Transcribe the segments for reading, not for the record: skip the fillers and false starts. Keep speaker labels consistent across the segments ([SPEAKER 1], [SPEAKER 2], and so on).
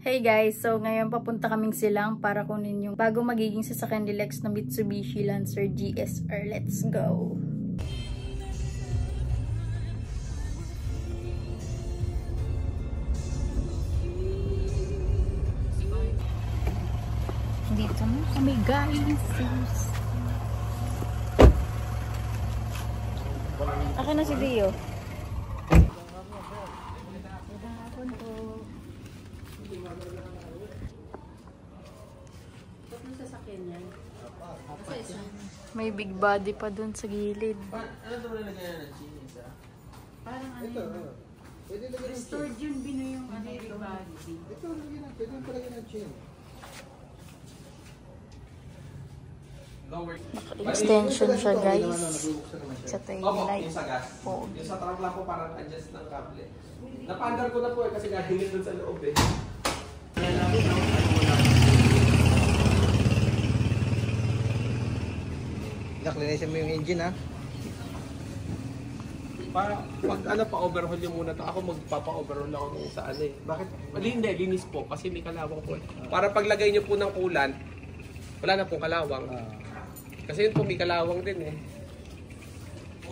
[SPEAKER 1] Hey guys, so ngayon papunta kaming Silang para kunin yung bago magiging sasakyan ni Lex na Mitsubishi Lancer GSR. Let's go! Dito na kami guys. Akin na si Dio. May big body pa dun sa gilid.
[SPEAKER 2] Ano ito na lagyan ng cheese?
[SPEAKER 3] Parang ano
[SPEAKER 2] Ito,
[SPEAKER 3] yun?
[SPEAKER 2] pwede lagyan ng
[SPEAKER 3] Restored
[SPEAKER 2] cheese.
[SPEAKER 3] yung bino yung big body.
[SPEAKER 2] Ito, pwede yung palagyan ng cheese.
[SPEAKER 1] Extension siya guys. Sa tail
[SPEAKER 2] Opo,
[SPEAKER 1] light.
[SPEAKER 2] yung sa gas.
[SPEAKER 1] Oh.
[SPEAKER 2] Yung sa truck lang po parang adjust ng kable. Napandar ko na po eh kasi galing dun sa loob eh.
[SPEAKER 4] Naklinisin mo yung engine ha?
[SPEAKER 2] Pag ano pa overhaul yung muna to, ako magpapa-overhaul ako nung sa ano eh. Bakit? Hindi, linis po kasi may kalawang po. Para paglagay nyo po ng kulan, wala na pong kalawang. Kasi yun po may kalawang din eh.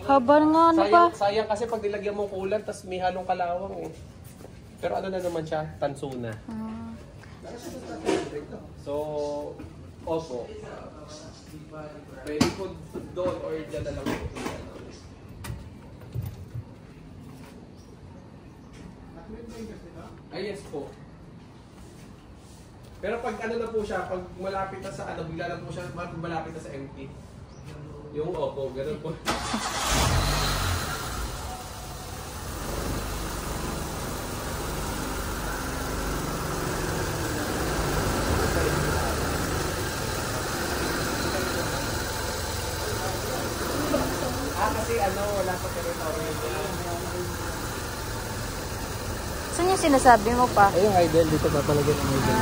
[SPEAKER 1] Haba nga ano pa.
[SPEAKER 2] Sayang kasi pag nilagyan mo kulan, tas may halong kalawang eh. Pero ano na naman siya, tanso na. So, opo. Pwede po doon or dyan na lang po. Ay, yes po. Pero pag ano na po siya, pag malapit na sa ano, bigla lang po siya, malapit na sa empty. Yung opo, ganun po. Kasi ano, wala pa territory.
[SPEAKER 1] Saan yung sinasabi mo pa?
[SPEAKER 4] Ay, yung idle, dito papalagyan ng idle.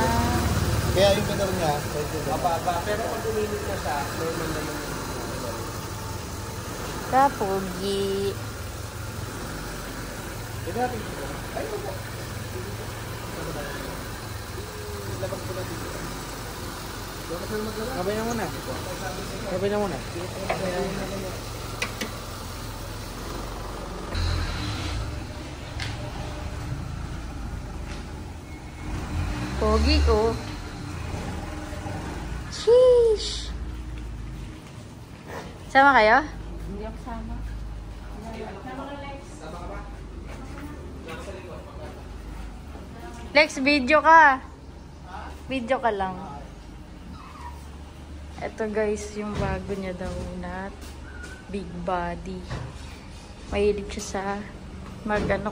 [SPEAKER 4] Kaya yung minor niya,
[SPEAKER 2] Mababa, pero pag uminit na siya, normal naman yung
[SPEAKER 1] Kapugi.
[SPEAKER 2] Hindi natin dito. Ay, ito po. Labas ko na dito.
[SPEAKER 4] Sabay na muna. Sabay na muna.
[SPEAKER 1] Pogi oh. Sheesh. Sama kayo?
[SPEAKER 3] Hindi ako sama.
[SPEAKER 1] Lex, video ka. Video ka lang. Ito guys, yung bago niya daw na big body. Mahilig siya sa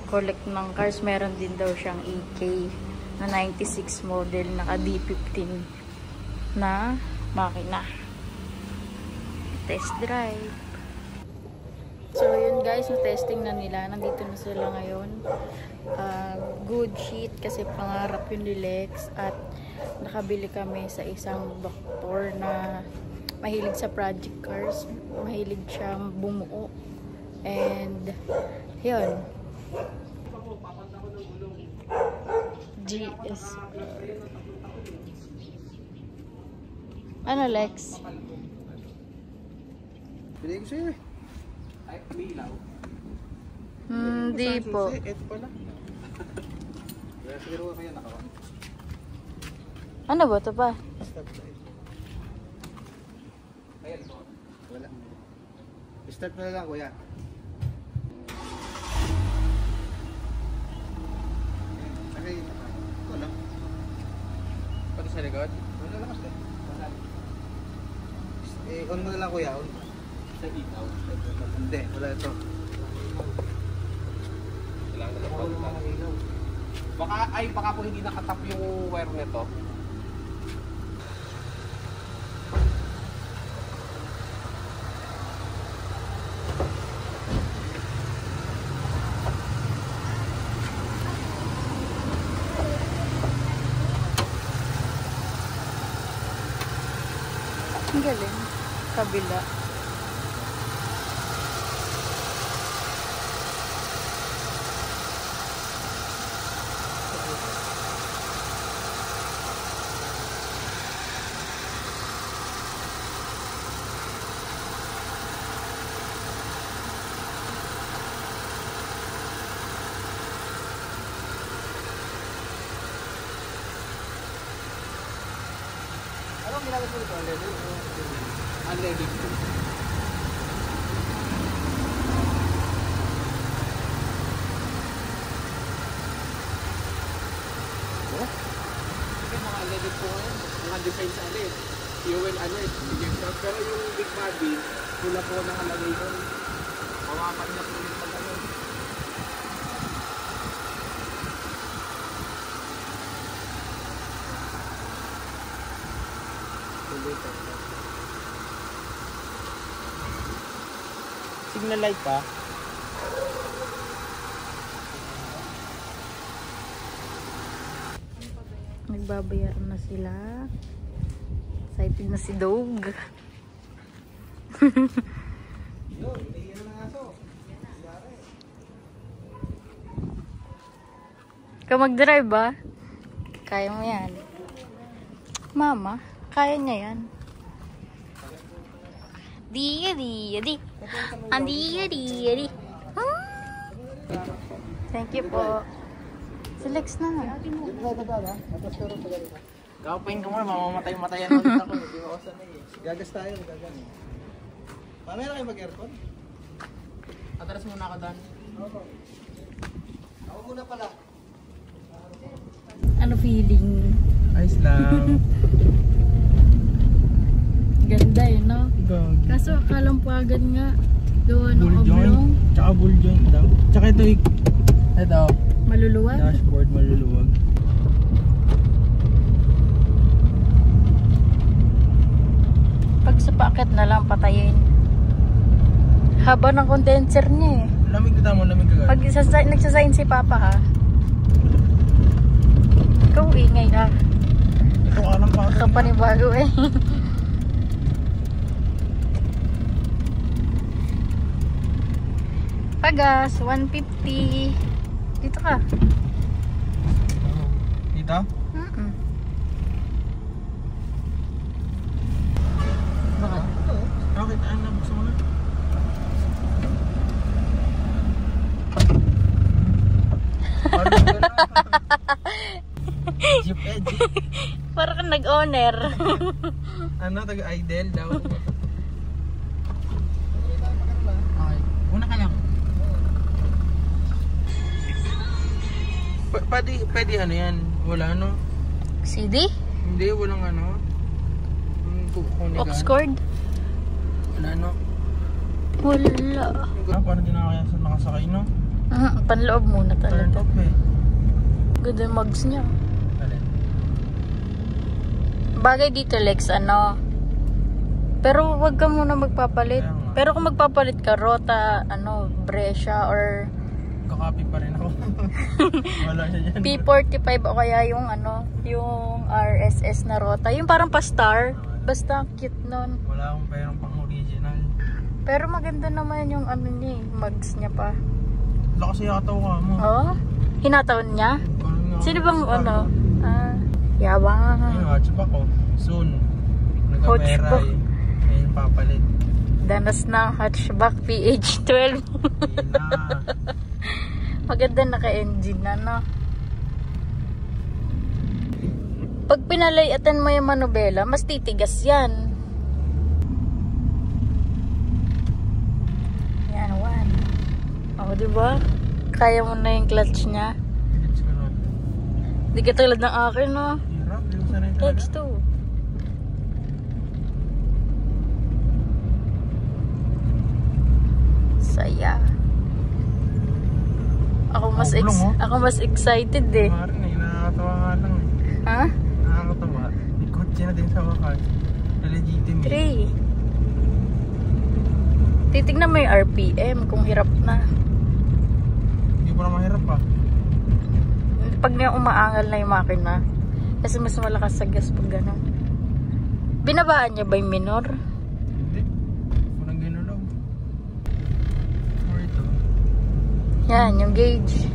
[SPEAKER 1] collect ng cars. Meron din daw siyang EK na 96 model, naka D15 na makina. Test drive. So yun guys, na-testing na nila. Nandito na sila ngayon. Good shit kasi pangarap yun ni Lex. At nakabili kami sa isang doktor na mahilig sa project cars. Mahilig siyang bumuo. And yun. GS. Ano Lex?
[SPEAKER 4] Pili ko sa'yo eh.
[SPEAKER 2] ay, umilaw.
[SPEAKER 1] Hindi po.
[SPEAKER 4] Ito pala. Kaya siguro kayo nakawa.
[SPEAKER 1] Ano ba ito pa?
[SPEAKER 4] Start light.
[SPEAKER 2] Ayan po.
[SPEAKER 4] Wala. Start na lang kuya. Okay. Wala.
[SPEAKER 2] Pati sa likod?
[SPEAKER 4] Wala lakas eh. On mo na lang kuya. On.
[SPEAKER 2] Sa itaw.
[SPEAKER 4] Hindi. Wala ito.
[SPEAKER 2] Kailangan na lang. Baka po hindi nakatap yung wire nito.
[SPEAKER 1] Ang galing. Kabila.
[SPEAKER 4] namin po ito, already.
[SPEAKER 2] Unleaded po. Kasi mga unleaded po ngayon, mga design sa alin. Fuel alin, pero yung big body, pula po nakalagay doon. Mawapan na po yung pag-alin.
[SPEAKER 4] Signal light pa.
[SPEAKER 1] Nagbabayaran na sila. Excited na si Dog. Ikaw mag-drive ba? Kaya mo yan. Mama, kaya niya yan. Di. Andi. Thank you po. Si Lex na.
[SPEAKER 4] Kapain ko muna, mamamatay-matayan ulit ako. Hindi mo ako sanay eh. Gagas tayo, gagas. Mamaya na kayo mag-aircon?
[SPEAKER 2] Atras muna ako doon.
[SPEAKER 4] Ako muna pala.
[SPEAKER 1] Ano feeling?
[SPEAKER 4] Ayos lang.
[SPEAKER 1] Ganda eh, no? Kaso akalang pagan nga. Gawa ng oblong.
[SPEAKER 4] Tsaka ball joint daw. Tsaka ito.
[SPEAKER 1] Maluluwag.
[SPEAKER 4] Dashboard maluluwag.
[SPEAKER 1] Pag sa packet na lang patayin. Haba ng condenser niya eh.
[SPEAKER 4] Lamig ka mo, lamig ka.
[SPEAKER 1] Pag nagsasign si Papa ha. Ikaw ingay ha.
[SPEAKER 4] Ito ka lang pa.
[SPEAKER 1] Ito panibago eh. Pagas, 150. Dito ka.
[SPEAKER 4] Dito?
[SPEAKER 1] Bakit?
[SPEAKER 4] Bakit? Ano? Gusto mo na? Jeep edge.
[SPEAKER 1] Para kang nag-owner.
[SPEAKER 4] Ano? Taga-idle daw. Okay. Una ka lang. Pwede ano yan? Wala ano?
[SPEAKER 1] CD?
[SPEAKER 4] Hindi, walang ano.
[SPEAKER 1] Aux cord?
[SPEAKER 4] Wala ano?
[SPEAKER 1] Wala.
[SPEAKER 4] Parang di na kaya sa nakasakay, no?
[SPEAKER 1] Panloob muna
[SPEAKER 4] Turn
[SPEAKER 1] talaga.
[SPEAKER 4] off eh.
[SPEAKER 1] Good yung mugs niya.
[SPEAKER 4] Alin?
[SPEAKER 1] Bagay dito Lex, ano. Pero wag ka muna magpapalit.
[SPEAKER 4] Kaya nga.
[SPEAKER 1] Pero kung magpapalit ka, Rota, ano, Brescia or
[SPEAKER 4] Kakapi pa rin ako. Wala siya dyan.
[SPEAKER 1] P45 o kaya yung ano, yung RSS na Rota. Yung parang pa-star. Basta cute nun.
[SPEAKER 4] Wala akong perang pang original.
[SPEAKER 1] Pero maganda naman yung ano niya, mugs niya pa.
[SPEAKER 4] Lakas yataw ka mo.
[SPEAKER 1] Oh? Hinataon niya?
[SPEAKER 4] Parang
[SPEAKER 1] Sino bang ano? Yabang.
[SPEAKER 4] Ayun, hatchback ko. Soon.
[SPEAKER 1] Hatchback.
[SPEAKER 4] Nagameray. Ayun, papalit.
[SPEAKER 1] Danas na hatchback PH12.
[SPEAKER 4] Ayun na.
[SPEAKER 1] Maganda naka-engine na, no? Pag pinalayatan mo yung manubela, mas titigas yan. Yan, one. O, diba? Kaya mo na yung clutch niya.
[SPEAKER 4] Pilit ko na.
[SPEAKER 1] Di ka tulad ng akin, no?
[SPEAKER 4] Hirap. Di ko sanay talaga.
[SPEAKER 1] X2. Saya. Ako mas excited eh.
[SPEAKER 4] Marin eh. Nakakatawa nga lang eh.
[SPEAKER 1] Ha?
[SPEAKER 4] Nakakatawa. May kotse na din sa wakas. Legitimate.
[SPEAKER 1] 3. Titignan mo yung RPM kung hirap na.
[SPEAKER 4] Hindi pa na mahirap pa.
[SPEAKER 1] Pag na umaangal na yung makina. Kasi mas malakas sa gas pag gano'n. Binabaan niya ba yung minor?
[SPEAKER 4] Hindi. Walang ginulaw. Or ito.
[SPEAKER 1] Yan, yung gauge.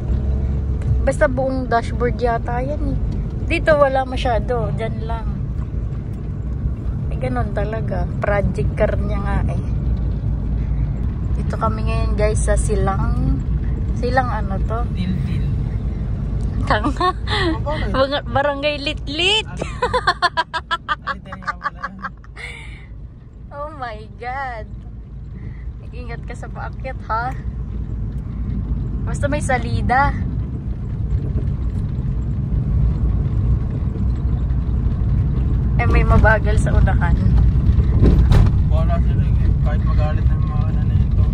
[SPEAKER 1] Basta buong dashboard yata yan eh. Dito wala masyado. Diyan lang. Eh, ganun talaga. Project car niya nga eh. Dito kami ngayon guys sa Silang. Silang ano to?
[SPEAKER 4] Til-til.
[SPEAKER 1] Tanga. Barangay Litlit.
[SPEAKER 4] Ay, tayo nga pala.
[SPEAKER 1] my God. Ingat ka sa paakyat, ha? Basta may salida. Eh, may mabagal sa unahan.
[SPEAKER 4] Wala sila kahit magalit na yung mga na ito.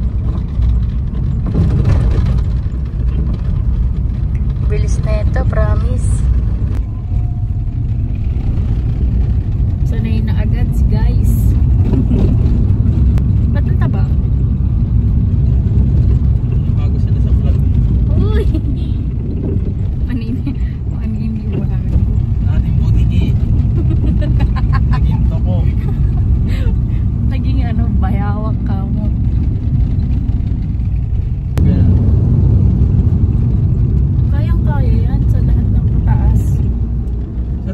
[SPEAKER 1] Bilis na ito, promise. Sanay na agad si guys. Ba't ang taba?
[SPEAKER 4] Bago sila sa vlog.
[SPEAKER 1] Uy! Maniniwag.
[SPEAKER 4] Nating butiki. Naginto ko.
[SPEAKER 1] Naging ano, bayawak ka mo. Kayang-kaya yan sa lahat ng pataas.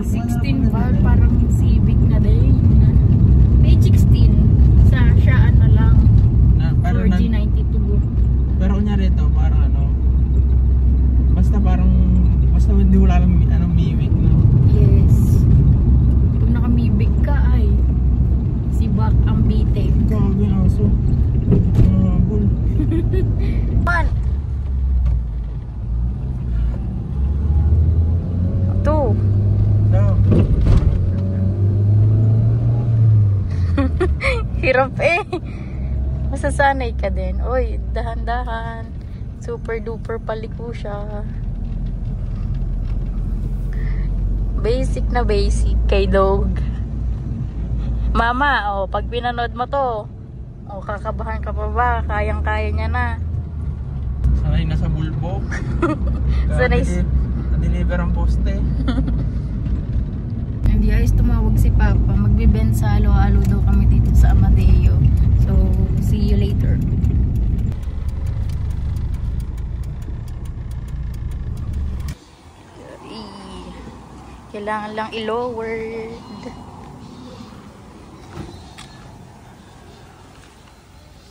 [SPEAKER 1] 16 bar, parang Civic na din. Page 16. Siya ano lang.
[SPEAKER 4] Pero
[SPEAKER 1] 4G92.
[SPEAKER 4] pero kunyari ito, parang ano, basta hindi wala lang mimic, no?
[SPEAKER 1] Yes. Pag nakamibig ka ay si Bak ang biting.
[SPEAKER 4] Gago yung aso. Bull.
[SPEAKER 1] One. Two.
[SPEAKER 4] No.
[SPEAKER 1] Hirap eh. Masasanay ka din. Oy, dahan-dahan. Super duper paliko siya. Basic na basic kay dog. Mama, oh, pag pinanood mo to, oh, kakabahan ka pa ba? Kayang-kaya niya na.
[SPEAKER 4] Sanay na sa bulbok.
[SPEAKER 1] Sanay.
[SPEAKER 4] Na-deliver ang poste.
[SPEAKER 1] Hindi ayos tumawag si Papa. Magbe-bend sa alo-alo daw kami dito sa Amadeo. So, see you later. Kailangan lang i-lowered.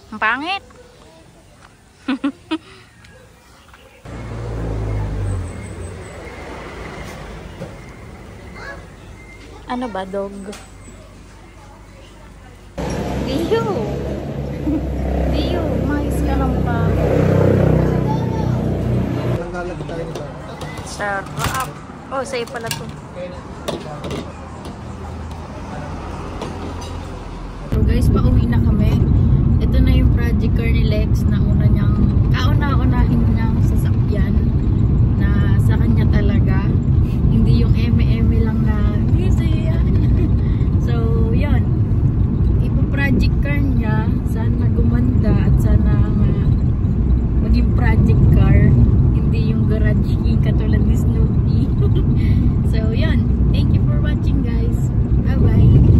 [SPEAKER 1] Ang pangit. Ano ba, dog? Dio! Dio, mais ka ng pa. Sarap. Oh, sa'yo pala to. So guys, pauwi na kami. Ito na yung project car ni Lex na kauna-unahin niyang sasakyan na sa kanya talaga. Hindi yung eme-eme lang na busy yan. So, yun. Ipo-project car niya. Sana gumanda at sana maging project car. Hindi yung garage key katulad ni Snoopy. So, yun. Thank you for watching, guys. Bye-bye.